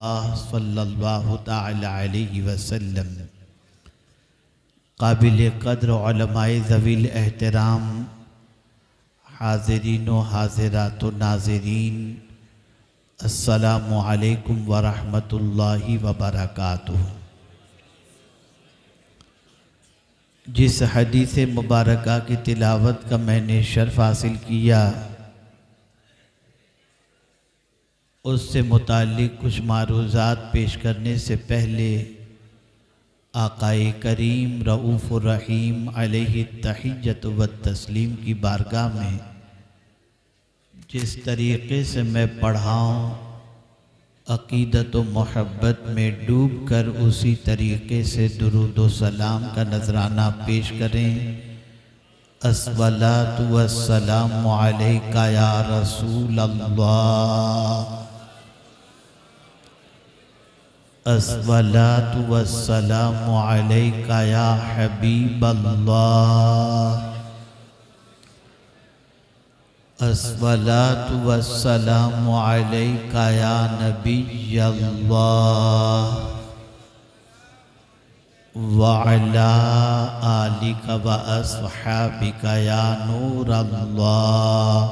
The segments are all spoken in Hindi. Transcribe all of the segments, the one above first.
सल्लल्लाहु तआला अलैहि वसल्लम। काबिल क़द्र उलमाए ज़वील एहतराम, हाज़िरीन व हाज़िरात व नाज़रीन, अस्सलामु अलैकुम व रहमतुल्लाहि व बरकातुहू। जिस हदीस मुबारका की तिलावत का मैंने शर्फ हासिल किया, उससे मुताल्लिक़ कुछ मारूज़ात पेश करने से पहले आक़ाए करीम रऊफ़ुर रहीम अलैहि तहिय्यतु व तस्लीम की बारगाह में जिस तरीक़े से मैं पढ़ाऊँ, अक़ीदत व मोहब्बत में डूब कर उसी तरीक़े से दुरूद व सलाम का नजराना पेश करें। अस्सलातु वस्सलामु अलैका या रसूल अल्लाह, अस्सलातु वस्सलामु अलैका या हबीब अल्लाह, अस्सलातु वस्सलामु अलैका या नबी अल्लाह, व अला आलिका व अस्हाबिका या नूर अल्लाह,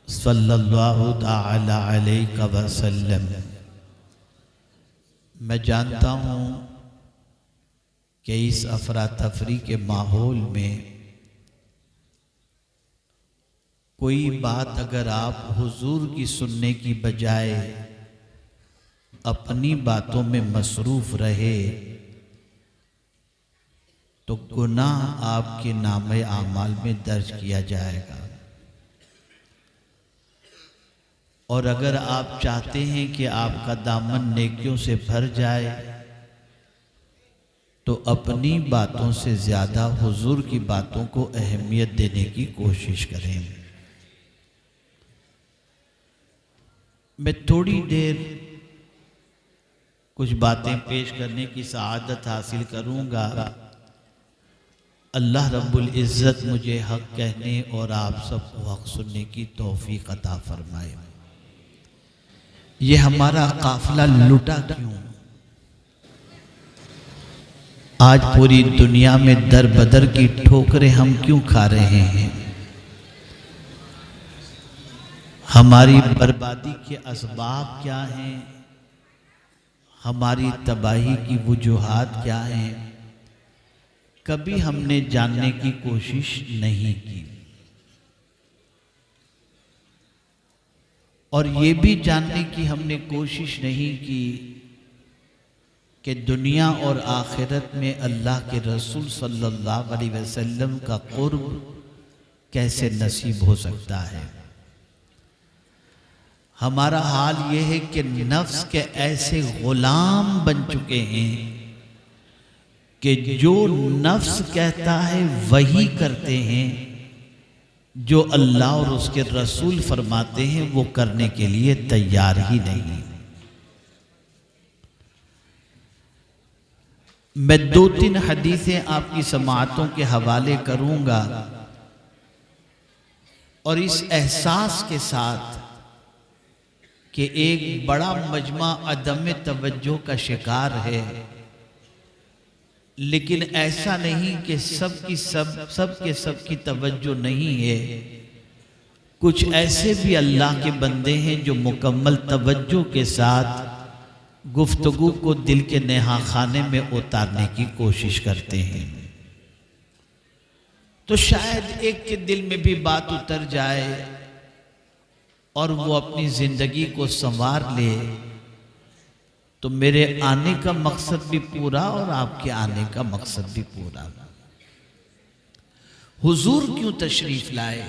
सल्लल्लाहु तआला अलैका वसल्लम। मैं जानता हूँ कि इस अफरा तफरी के माहौल में कोई बात अगर आप हुजूर की सुनने की बजाय अपनी बातों में मसरूफ़ रहे तो गुनाह आपके नामे आमाल में दर्ज किया जाएगा। और अगर आप चाहते हैं कि आपका दामन नेकियों से भर जाए तो अपनी बातों से ज़्यादा हुजूर की बातों को अहमियत देने की कोशिश करें। मैं थोड़ी देर कुछ बातें पेश करने की सआदत हासिल करूंगा। अल्लाह रब्बुल इज़्ज़त मुझे हक़ कहने और आप सबको हक़ सुनने की तौफीक अता फरमाए। ये हमारा काफिला लुटा क्यों? आज पूरी दुनिया में दर बदर की ठोकरें हम क्यों खा रहे हैं? हमारी बर्बादी के असबाब क्या हैं? हमारी तबाही की वजूहात क्या हैं? कभी हमने जानने की कोशिश नहीं की। और ये भी जानने की हमने कोशिश नहीं की कि दुनिया और आखिरत में अल्लाह के रसूल सल्लल्लाहु अलैहि वसल्लम का कुर्ब कैसे नसीब हो सकता है। हमारा हाल ये है कि नफ्स के ऐसे गुलाम बन चुके हैं कि जो नफ्स कहता है वही करते हैं, जो अल्लाह और उसके रसूल फरमाते हैं वो करने के लिए तैयार ही नहीं। मैं 2-3 हदीसें आपकी समाअतों के हवाले करूंगा और इस एहसास के साथ कि एक बड़ा मजमा अदम तवज्जो का शिकार है, लेकिन ऐसा नहीं कि सबकी तवज्जो नहीं है। कुछ ऐसे भी अल्लाह के बंदे हैं जो मुकम्मल तवज्जो के साथ गुफ्तगू को दिल के नेहा खाने में उतारने की कोशिश करते हैं। तो शायद एक के दिल में भी बात उतर जाए और वो अपनी जिंदगी को संवार ले, तो मेरे आने का मकसद भी पूरा और आपके आने का मकसद भी पूरा। हुजूर क्यों तशरीफ लाए?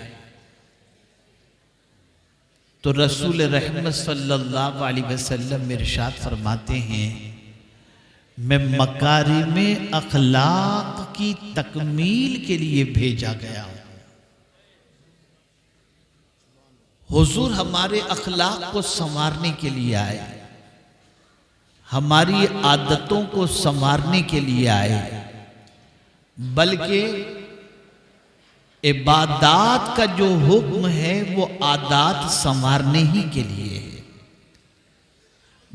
तो रसूल रहमत सल्लल्लाहु अलैहि वसल्लम इरशाद फरमाते हैं, मैं मकारिमे अखलाक की तकमील के लिए भेजा गया हूं। हुजूर हमारे अखलाक को संवारने के लिए आए, हमारी आदतों को संवारने के लिए आए, बल्कि इबादत का जो हुक्म है वो आदात संवारने ही के लिए है।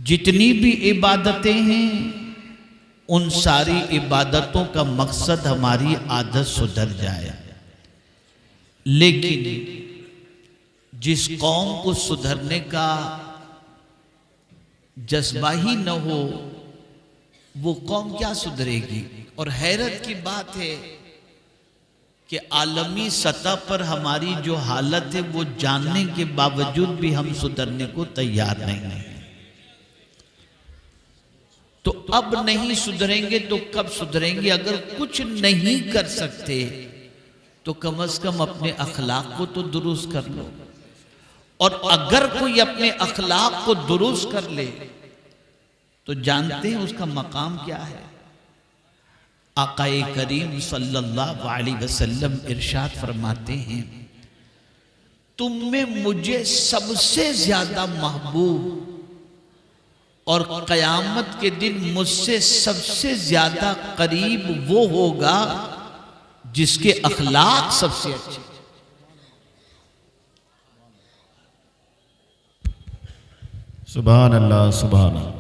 जितनी भी इबादतें हैं उन सारी इबादतों का मकसद हमारी आदत सुधर जाए। लेकिन जिस कौम को सुधरने का जज्बा ही न हो वो कौम क्या सुधरेगी। और हैरत की बात है कि आलमी सतह पर हमारी जो हालत है वो जानने के बावजूद भी हम सुधरने को तैयार नहीं हैं। तो अब नहीं सुधरेंगे तो कब सुधरेंगे। अगर कुछ नहीं कर सकते तो कम से कम अपने अखलाक को तो दुरुस्त कर लो। और अगर कोई अपने अखलाक को दुरुस्त कर ले तो जानते हैं उसका मकाम क्या है। आकाए करीम सल्लल्लाहु अलैहि वसल्लम इरशाद फरमाते हैं, तुम में मुझे सबसे ज्यादा महबूब और कयामत के दिन मुझसे सबसे ज्यादा करीब वो होगा जिसके अखलाक सबसे अच्छे। सुभान अल्लाह सुभान अल्लाह।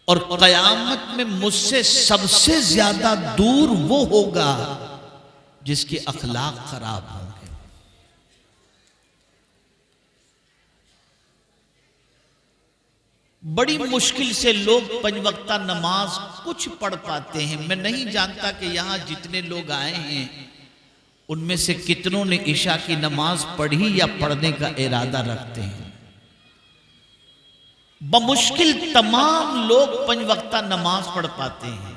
और कयामत में मुझसे सबसे ज्यादा दूर वो होगा जिसके अखलाक खराब होंगे। बड़ी मुश्किल से लोग पंचवक्ता नमाज कुछ पढ़ पाते हैं। मैं नहीं जानता कि यहां जितने लोग आए हैं उनमें से कितनों ने इशा की नमाज पढ़ी या पढ़ने का इरादा रखते हैं। बमुश्किल तमाम लोग पंचवक्ता नमाज पढ़ पाते हैं।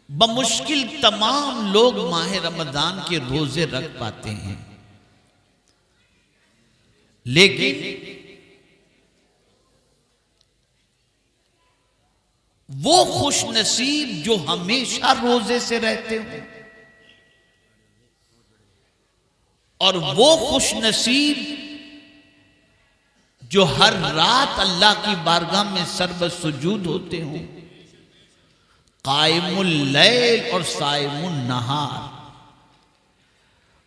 बमुश्किल तमाम लोग माह रमजान के रोजे रख पाते हैं। लेकिन वो खुश नसीब जो हमेशा रोजे से रहते हो और वो खुश नसीब जो हर रात अल्लाह की बारगाह में सर्ब सुजूद होते हो। कायमुल लैल और साइमुन नहार।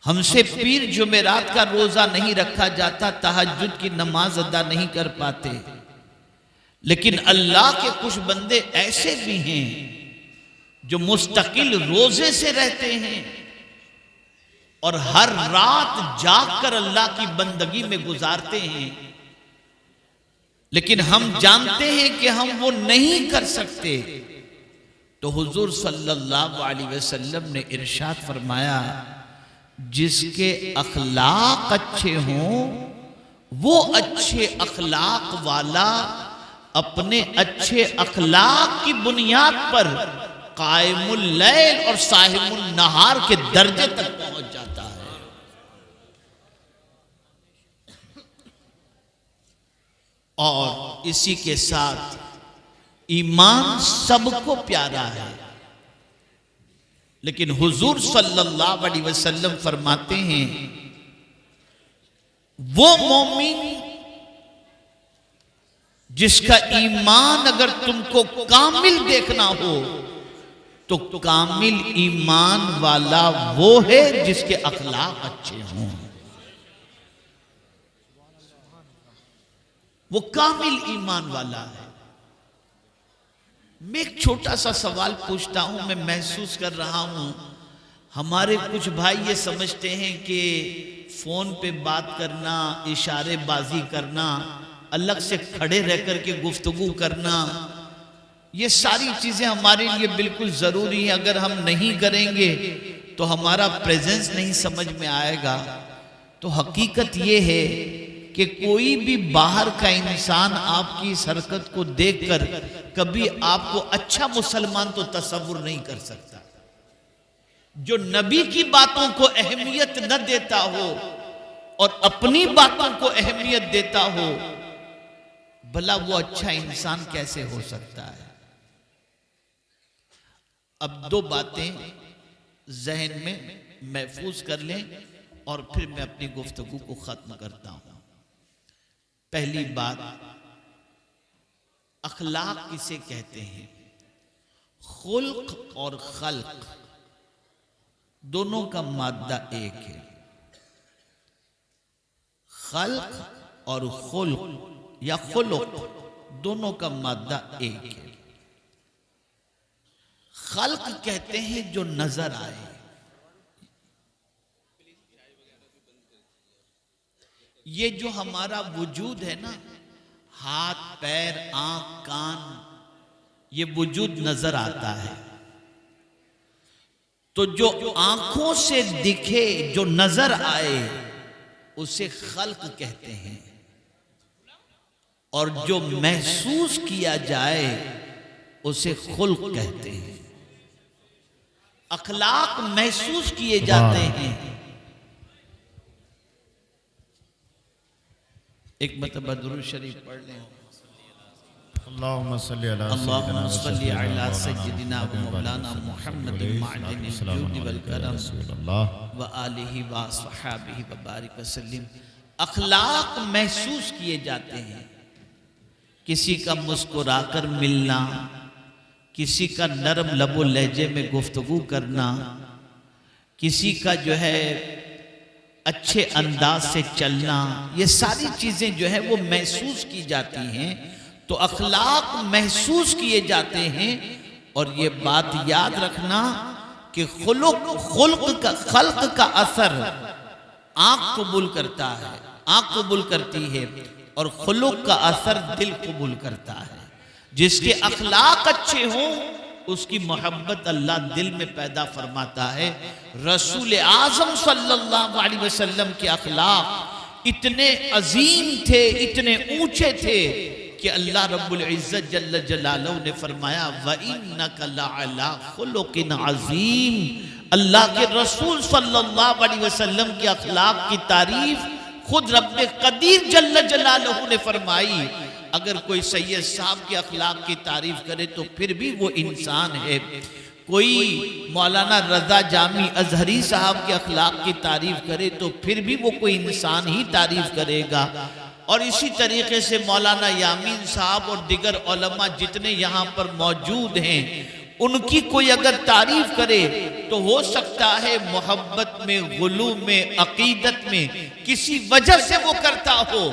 हमसे पीर जुमेरात का रोजा नहीं रखा जाता, तहज्जुद की नमाज अदा नहीं कर पाते, लेकिन अल्लाह के कुछ बंदे ऐसे भी हैं जो मुस्तकिल रोजे से रहते हैं और हर रात जागकर अल्लाह की बंदगी में गुजारते हैं। लेकिन हम जानते हैं कि हम वो नहीं कर सकते। तो हुजूर सल्लल्लाहु अलैहि वसल्लम ने इरशाद फरमाया, जिसके अखलाक अच्छे हों वो अच्छे अखलाक वाला अपने अच्छे अखलाक की बुनियाद पर कायमुल लैल और साहिमुल नहार के दर्जे तक पहुंच जाता है। और इसी के साथ ईमान सबको प्यारा है, लेकिन हुजूर सल्लल्लाहु अलैहि वसल्लम फरमाते हैं वो मोमिन जिसका ईमान अगर तुमको कामिल देखना हो तो कामिल ईमान वाला वो है जिसके अखलाक अच्छे हों। वो कामिल ईमान वाला है। मैं एक छोटा सा सवाल पूछता हूं। मैं महसूस कर रहा हूं हमारे कुछ भाई ये समझते हैं कि फोन पे बात करना, इशारेबाजी करना, अलग से खड़े रह करके गुफ्तगू करना, ये सारी चीजें हमारे लिए बिल्कुल जरूरी है। अगर हम नहीं करेंगे तो हमारा प्रेजेंस नहीं समझ में आएगा। तो हकीकत ये है कि कोई भी बाहर का इंसान आपकी इस हरकत को देखकर कभी आपको अच्छा मुसलमान तो तसव्वुर नहीं कर सकता। जो नबी की बातों को अहमियत न देता हो और अपनी बातों को अहमियत देता हो, भला वो अच्छा इंसान कैसे हो सकता है। अब दो बातें जहन में महफूज कर लें और फिर मैं अपनी गुफ्तगू को खत्म करता हूं। पहली बात, अखलाक किसे कहते हैं। खुल्क और खल्क दोनों का मादा एक है। खल्क और खुल्क या खुलुक दोनों का मादा एक है। खल्क कहते हैं जो नजर आए, ये जो हमारा वजूद है ना, हाथ पैर आंख कान, ये वजूद नजर आता है। तो जो आंखों से दिखे, जो नजर आए, उसे खल्क कहते हैं। और जो महसूस किया जाए उसे खुल्क कहते हैं। अखलाक महसूस किए जाते हैं। एक मतलब दुरूद शरीफ पढ़ लें। अल्लाहुम्मा सल्ली अला अल्लाहुम्मा सल्ली अला सय्यिदिना व मौलाना मुहम्मदिन मअदिनिल जूद वल करम व आलिहि व अस्हाबिहि व बारिक वसल्लम। अखलाक महसूस किए जाते हैं। किसी का मुस्कुराकर मिलना, किसी का नरम लबो लहजे में गुफ्तगू करना, किसी का जो है अच्छे अंदाज से चलना, ये सारी चीजें जो है वो महसूस की जाती हैं। तो अखलाक महसूस किए जाते हैं। और ये बात याद रखना कि खल्क का असर आंख कबूल करता है, आंख कबूल करती है, और खुलुक का असर दिल कबूल करता है। जिसके अखलाक अच्छे हों उसकी मोहब्बत अल्लाह दिल में पैदा फरमाता है। रसूल आज़म सल्लल्लाहु अलैहि वसल्लम के अखलाक इतने अजीम थे, इतने ऊंचे थे कि अल्लाह रब्बुल इज्जत जल्ल जलालहू ने फरमाया व इन्नका लअला खुलुकिन अजीम। अल्लाह के रसूल सल्लल्लाहु अलैहि वसल्लम के अखलाक की तारीफ खुद रब्बे कदीर जल्ल जलालहू ने फरमाई। अगर कोई सैयद साहब के अखलाक की तारीफ करे तो फिर भी वो इंसान है। कोई मौलाना रजा जामी अजहरी साहब के अखलाक की तारीफ करे तो फिर भी वो कोई इंसान ही तारीफ करेगा। और इसी तरीके से मौलाना यामीन साहब और दिगर उलमा जितने यहाँ पर मौजूद हैं, उनकी कोई अगर तारीफ करे तो हो सकता है मोहब्बत में, गुलू में, अकीदत में किसी वजह से वो करता हो।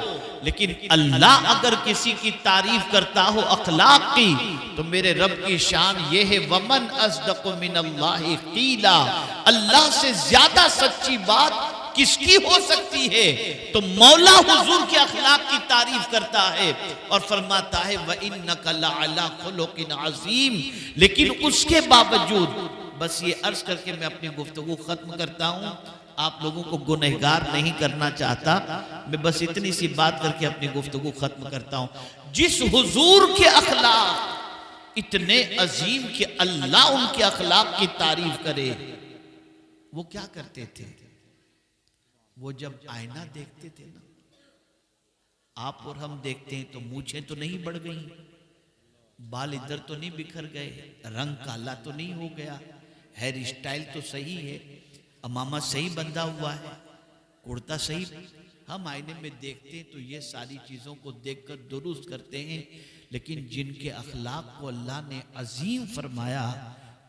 लेकिन अल्लाह अगर किसी की तारीफ करता हो अखलाक की, तो मेरे रब की शान ये है वमन अस्दक़ु मिनल्लाहि क़ीला। अल्लाह से ज्यादा सच्ची बात किसकी हो सकती है? तो मौला हुजूर के अखलाक की तारीफ करता है और फरमाता है व इन्नका लअला खुलुकिन अज़ीम। लेकिन उसके बावजूद, बस ये अर्ज करके मैं अपनी गुफ्तगू खत्म करता हूँ, आप लोगों को गुनहगार नहीं करना चाहता, मैं बस इतनी सी बात करके अपनी गुफ्तगू खत्म करता हूँ। जिस हुजूर के अखलाक इतने अजीम कि अल्लाह उनके अखलाक की तारीफ करे, वो क्या करते थे? वो जब आईना देखते थे ना, आप और हम देखते हैं तो मूछें तो नहीं बढ़ गई, बाल इधर तो नहीं बिखर गए, रंग काला तो नहीं हो गया, हेयर स्टाइल तो सही है, अमामा सही बंधा हुआ है, कुर्ता सही। हम आईने में देखते हैं तो ये सारी चीज़ों को देखकर दुरुस्त करते हैं। लेकिन जिनके अखलाक को अल्लाह ने अजीम फरमाया,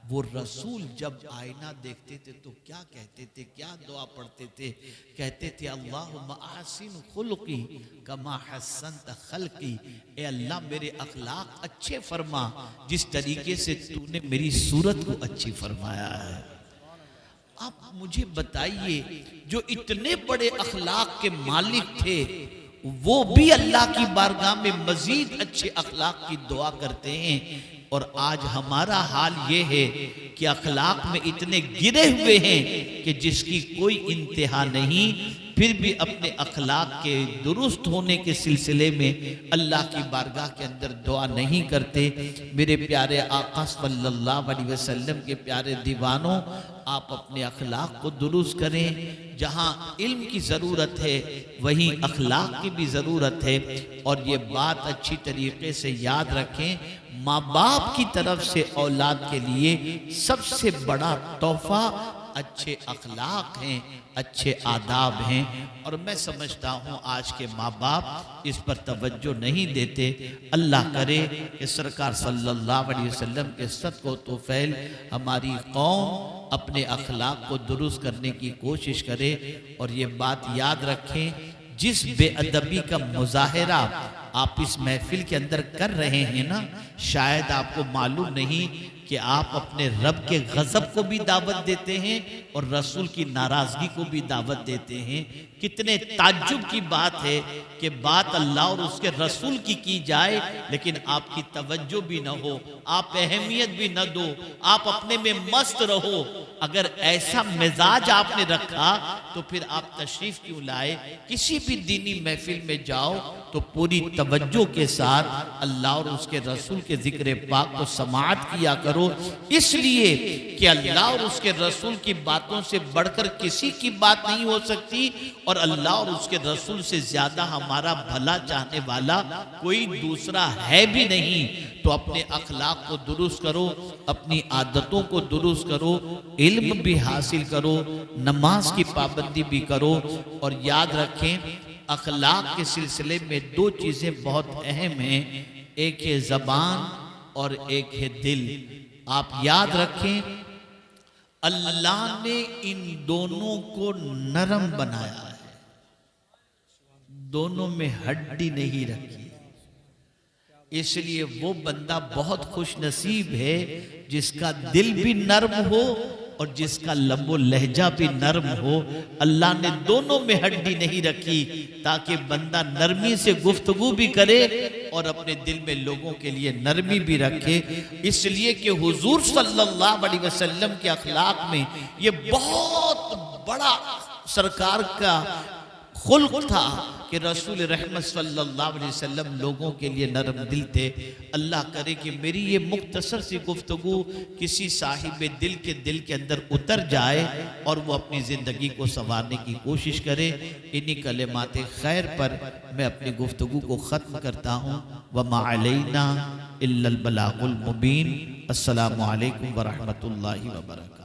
वो रसूल जब आईना देखते थे तो क्या कहते थे, क्या दुआ पढ़ते थे? कहते थे अल्लाहुम्मा अहसिन खुल्की कमा हस्सनत खल्की। ए अल्लाह मेरे अखलाक अच्छे फरमा जिस तरीके से तूने मेरी सूरत को अच्छी फरमाया है। आप मुझे बताइए, जो इतने बड़े अखलाक के मालिक थे वो भी अल्लाह की बारगाह में मजीद अच्छे अखलाक की दुआ करते हैं। और आज हमारा हाल ये है कि अखलाक में इतने गिरे हुए हैं कि जिसकी कोई इंतहा नहीं, फिर भी अपने अखलाक के दुरुस्त होने के सिलसिले में अल्लाह की बारगाह के अंदर दुआ नहीं करते। मेरे प्यारे आका सल्लल्लाहु अलैहि वसल्लम के प्यारे दीवानों, आप अपने अखलाक को दुरुस्त करें। जहाँ इल्म की ज़रूरत है वहीं अखलाक की भी ज़रूरत है। और ये बात अच्छी तरीके से याद रखें, माँ बाप की तरफ से औलाद के लिए सबसे बड़ा तोहफा अच्छे अखलाक हैं, अच्छे आदाब हैं। और मैं समझता हूँ आज के माँ बाप इस पर तवज्जो नहीं देते। अल्लाह करे कि सरकार सल्लल्लाहु अलैहि वसल्लम के सदक़ो तौफ़ैल हमारी कौम अपने अखलाक को दुरुस्त करने की कोशिश करे। और ये बात याद रखें, जिस बेअदबी का मुजाहिरा आप इस महफिल के अंदर कर रहे हैं ना, शायद आपको मालूम नहीं कि आप अपने रब के गजब को भी दावत देते हैं और रसूल की नाराजगी को भी दावत देते हैं। कितने ताज्जुब की बात है कि बात अल्लाह और उसके रसूल की जाए, लेकिन आपकी तवज्जो भी न हो, आप अहमियत भी न दो, आप अपने में मस्त रहो। अगर ऐसा मिजाज आपने रखा तो फिर आप तशरीफ क्यों लाए? किसी भी दीनी महफिल में जाओ तो पूरी तवज्जो के साथ अल्लाह और उसके रसूल के जिक्र पाक को समाअत किया करो, इसलिए कि अल्लाह और उसके रसूल की बातों से बढ़कर किसी की बात नहीं हो सकती और अल्लाह और उसके रसूल से ज्यादा हमारा भला चाहने वाला कोई दूसरा है भी नहीं। तो अपने अखलाक को दुरुस्त करो, अपनी आदतों को दुरुस्त करो, इल्म भी हासिल करो, नमाज की पाबंदी भी करो। और याद रखें, अखलाक के सिलसिले में दो चीजें बहुत अहम हैं, एक है जबान और एक है दिल। आप याद रखें, अल्लाह ने इन दोनों को नरम बनाया है, दोनों में हड्डी नहीं रखी। इसलिए वो बंदा बहुत खुश नसीब है जिसका दिल भी नर्म हो और जिसका लबो लहजा भी नर्म हो। अल्लाह ने दोनों में हड्डी नहीं रखी ताकि बंदा नरमी से गुफ्तगू भी करे और अपने दिल में लोगों के लिए नरमी भी रखे। इसलिए कि हुजूर सल्लल्लाहु अलैहि वसल्लम के अखलाक में ये बहुत बड़ा सरकार का खुल्क था कि रसूल रहमत सल्लल्लाहु अलैहि वसल्लम लोगों के लिए नरम दिल थे। अल्लाह करे कि मेरी ये मुख्तसर सी गुफ्तगू किसी साहिब दिल के अंदर उतर जाए और वो अपनी ज़िंदगी को संवारने की कोशिश करे। इन्हीं कलिमात खैर पर मैं अपनी गुफ्तगू को ख़त्म करता हूँ। वमा अलैना इल्लल बलागुल मुबीन। अस्सलामु अलैकुम व रहमतुल्लाहि व बरकातहू।